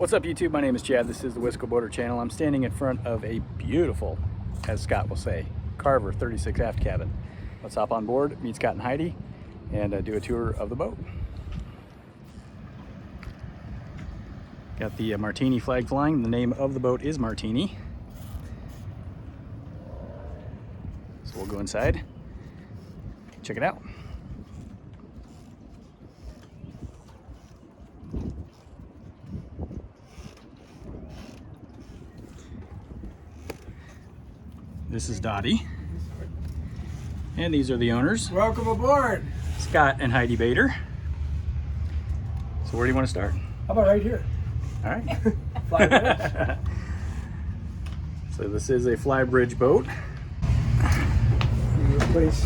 What's up YouTube? My name is Chad. This is the Wisco Boater channel. I'm standing in front of a beautiful, as Scott will say, Carver 36 Aft Cabin. Let's hop on board, meet Scott and Heidi, and do a tour of the boat. Got the Martini flag flying. The name of the boat is Martini. So we'll go inside, check it out. This is Dottie, and these are the owners. Welcome aboard. Scott and Heidi Bader. So where do you want to start? How about right here? All right. Fly bridge. So this is a fly bridge boat. You replace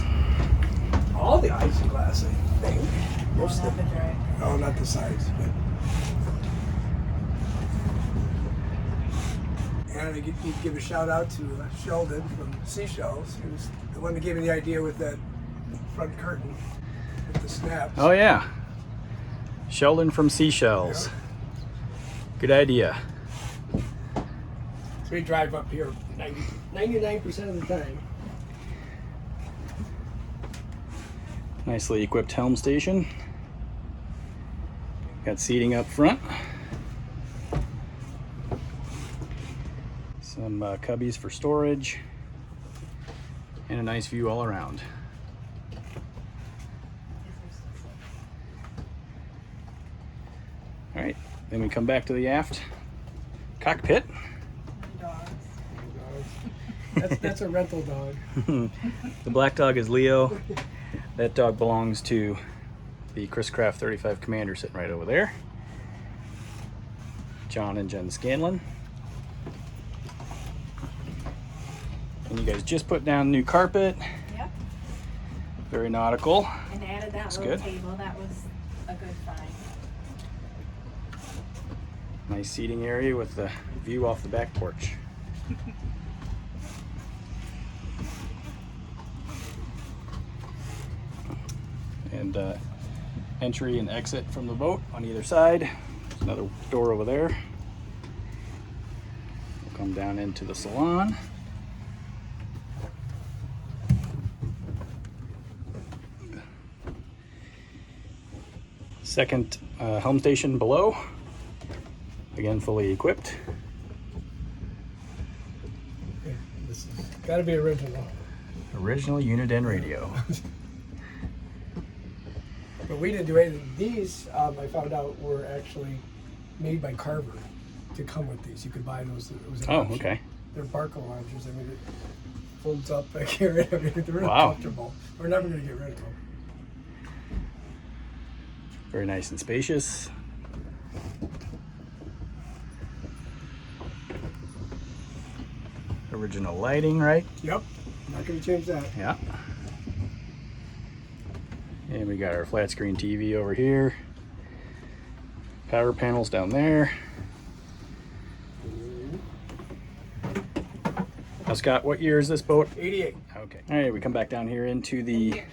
all the isoglass, I think. Most of them. Oh, not the sides, but. And I need to give a shout out to Sheldon from Seashells, who's the one that gave me the idea with that front curtain with the snaps. Oh yeah. Sheldon from Seashells. Yeah. Good idea. So we drive up here 99% of the time. Nicely equipped helm station. Got seating up front. Some cubbies for storage. And a nice view all around. All right, then we come back to the aft cockpit. That's a rental dog. The black dog is Leo. That dog belongs to the Chris-Craft 35 Commander sitting right over there. John and Jen Scanlon. And you guys just put down new carpet. Yep. Very nautical. And added that That's little good. table. That was a good find. Nice seating area with the view off the back porch. And entry and exit from the boat on either side. There's another door over there. We'll come down into the salon. Second helm station below. Again, fully equipped. Okay, this has got to be original. Original Uniden radio. But we didn't do anything. These, I found out, were actually made by Carver to come with these. You could buy those. It was an Oh, option. okay. They're Barco loungers. I mean, it folds up back here. I mean, they're really Wow. comfortable. We're never going to get rid of them. Very nice and spacious. Original lighting, right? Yep. Not going to change that. Yeah. And we got our flat screen TV over here. Power panels down there. Now, Scott, what year is this boat? 88. Okay. All right, we come back down here into the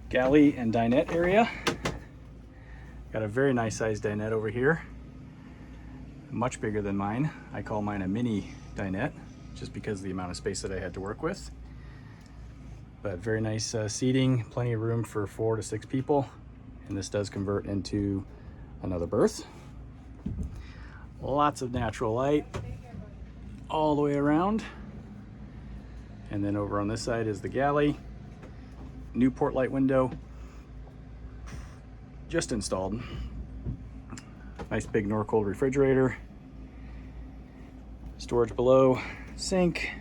galley and dinette area. Got a very nice sized dinette over here. Much bigger than mine. I call mine a mini dinette, just because of the amount of space that I had to work with. But very nice seating, plenty of room for 4 to 6 people. And this does convert into another berth. Lots of natural light all the way around. And then over on this side is the galley. New port light window, just installed. Nice big Norcold refrigerator. Storage below, sink,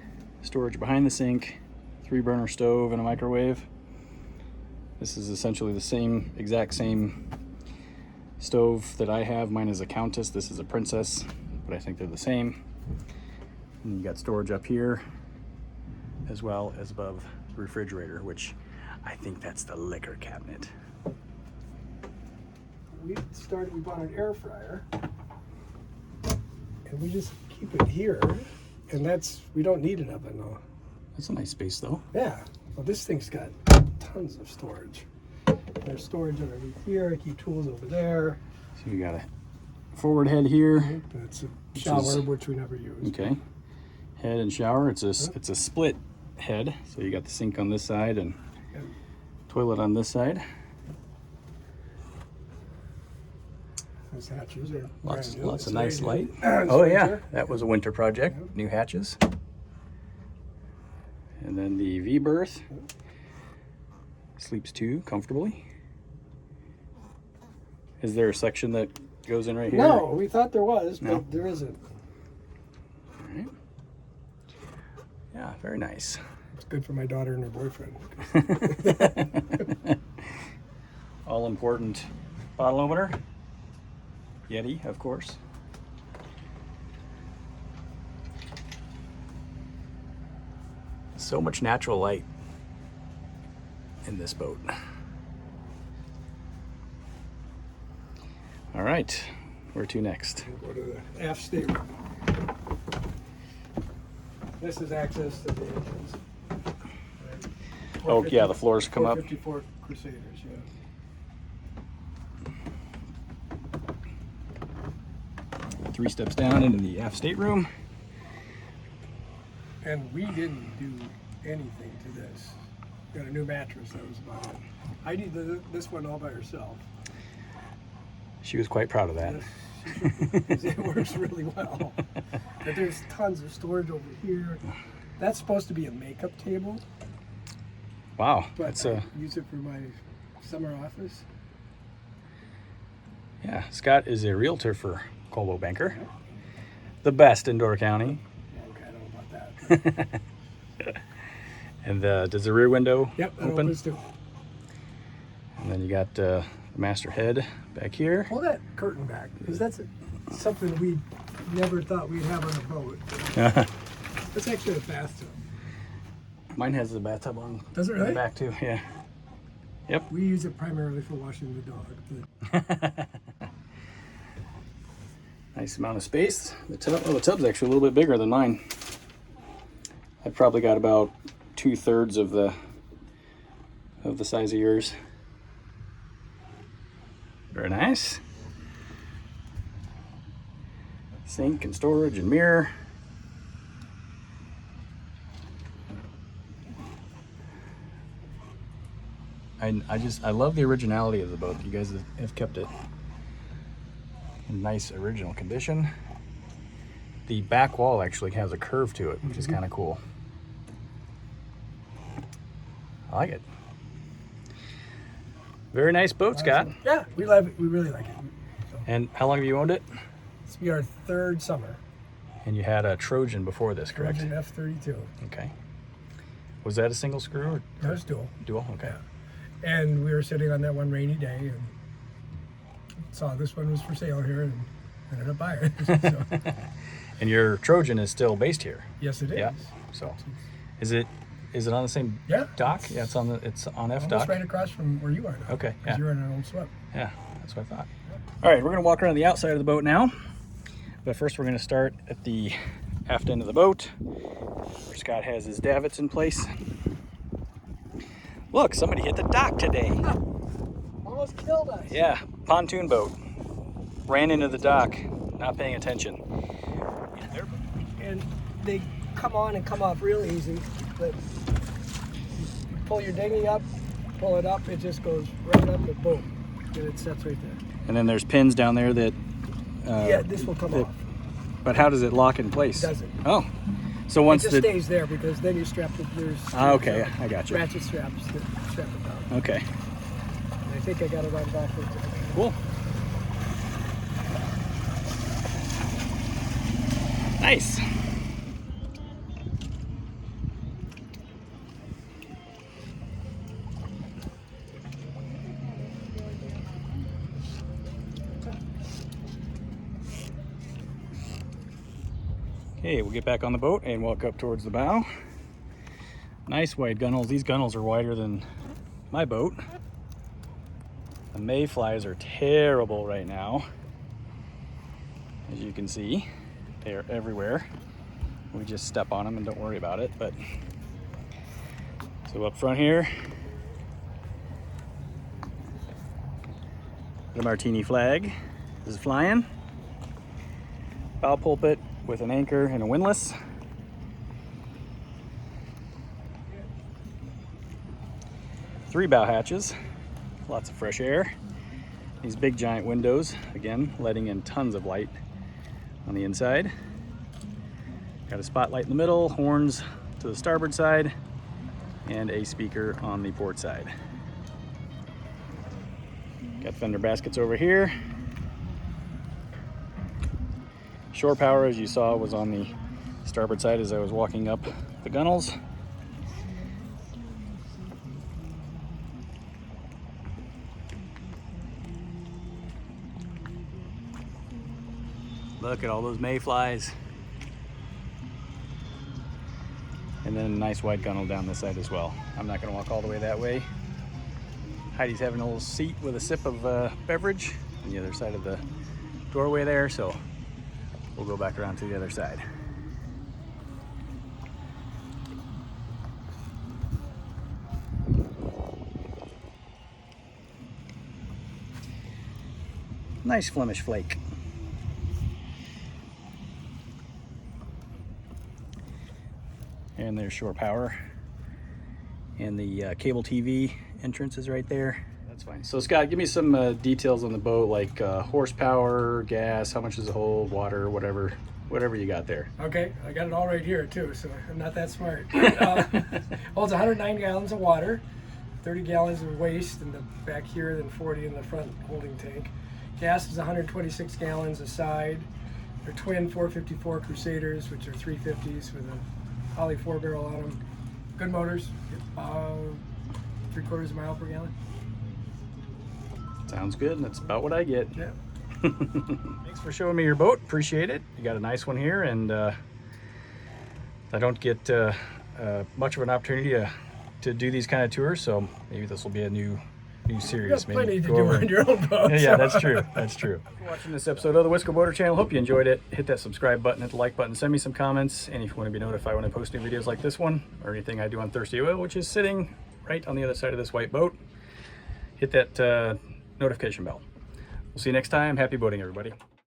storage behind the sink, 3-burner stove and a microwave. This is essentially the exact same stove that I have. Mine is a Countess, this is a Princess, but I think they're the same. And you got storage up here, as well as above the refrigerator, which I think that's the liquor cabinet. We bought an air fryer. And we just keep it here. And we don't need an oven though. That's a nice space though. Yeah. Well, this thing's got tons of storage. There's storage underneath here. I keep tools over there. So you got a forward head here. That's a shower, which we never use. Okay. Head and shower. It's a split head, so you got the sink on this side and toilet on this side. Those hatches are Lots brand new. of nice light. It's Oh yeah, winter. that was a winter project. New hatches. And then the V berth. Sleeps two comfortably. Is there a section that goes in right here? No, we thought there was, but No. there isn't. All right. Yeah, very nice. It's good for my daughter and her boyfriend. All important bottle opener. Yeti, of course. So much natural light in this boat. All right, where to next? We'll go to the aft stateroom. This is access to the engines. Oh yeah, the floors come up. 454 Crusaders, yeah. Three steps down into the aft stateroom. And we didn't do anything to this. Got a new mattress, that was about it. Heidi did this one all by herself. She was quite proud of that. It works really well. But there's tons of storage over here. That's supposed to be a makeup table, Wow, but that's I use it for my summer office. yeah. Scott is a realtor for Coldwell Banker, the best in Door County. Okay, I don't know about that. And does the rear window Yep, that open? opens too. And then you got the master head back here. Pull that curtain back, because that's something we never thought we'd have on a boat. It's actually a bathtub. Mine has the bathtub on Does it in the really? back too. Yeah. Yep. We use it primarily for washing the dog. But Nice amount of space. The tub's actually a little bit bigger than mine. I've probably got about 2/3 of the size of yours. Very nice. Sink and storage and mirror. I love the originality of the boat. You guys have kept it in nice original condition. The back wall actually has a curve to it, which is kind of cool. I like it. Very nice boat, Scott. yeah, we love it. We really like it. So, And how long have you owned it? this will be our third summer. And you had a Trojan before this, correct? Trojan F32. Okay. Was that a single screw or That was dual. dual? Okay. And we were sitting on that one rainy day and saw this one was for sale here and ended up buying it. So, And your Trojan is still based here. yes, it is. Yeah. So, is it on the same Yeah. dock? Yeah, it's on F Almost dock. right across from where you are now. Okay. Because Yeah. you're in an old swap. Yeah, that's what I thought. All right, we're gonna walk around the outside of the boat now. But first we're gonna start at the aft end of the boat, where Scott has his davits in place. Look, somebody hit the dock today. Almost killed us. Yeah, pontoon boat. Ran into the dock, not paying attention. And they come on and come off real easy, but you pull your dinghy up, pull it up, it just goes right up and boom, and it sets right there. And then there's pins down there that... Yeah, this will come off. But how does it lock in place? It doesn't. Oh, so It once just the... stays there because then you strap it. There's Okay, I got you. ratchet straps that strap it down. Okay, And I think I got it on backwards. cool. Nice. Okay, we'll get back on the boat and walk up towards the bow. Nice wide gunnels. These gunnels are wider than my boat. The mayflies are terrible right now. As you can see, they are everywhere. We just step on them and don't worry about it. But so up front here, the Martini flag is flying. bow pulpit with an anchor and a windlass. Three bow hatches, lots of fresh air. These big giant windows, again, letting in tons of light on the inside. Got a spotlight in the middle, horns to the starboard side, and a speaker on the port side. Got fender baskets over here. Shore power, as you saw, was on the starboard side as I was walking up the gunnels. Look at all those mayflies. And then a nice wide gunnel down this side as well. I'm not gonna walk all the way that way. Heidi's having a little seat with a sip of beverage on the other side of the doorway there, so we'll go back around to the other side. Nice Flemish flake. And there's shore power. And the cable TV entrance is right there. That's fine. So Scott, give me some details on the boat, like horsepower, gas, how much does it hold, water, whatever you got there. Okay, I got it all right here too, so I'm not that smart. Holds 109 gallons of water, 30 gallons of waste in the back here, then 40 in the front holding tank. Gas is 126 gallons a side. They're twin 454 Crusaders, which are 350s with a Holly 4-barrel on them. Good motors, 3/4 mile per gallon. Sounds good, and that's about what I get. Yeah. Thanks for showing me your boat, appreciate it. You got a nice one here, and I don't get much of an opportunity to do these kind of tours, so maybe this will be a new series. You got plenty to go do over. on your own boat. Yeah, that's true. That's true. Thanks for watching this episode of the Wisco Boater channel. Hope you enjoyed it. Hit that subscribe button, hit the like button, send me some comments, and if you want to be notified when I post new videos like this one or anything I do on Thirsty Oil, which is sitting right on the other side of this white boat, hit that notification bell. We'll see you next time. Happy boating, everybody.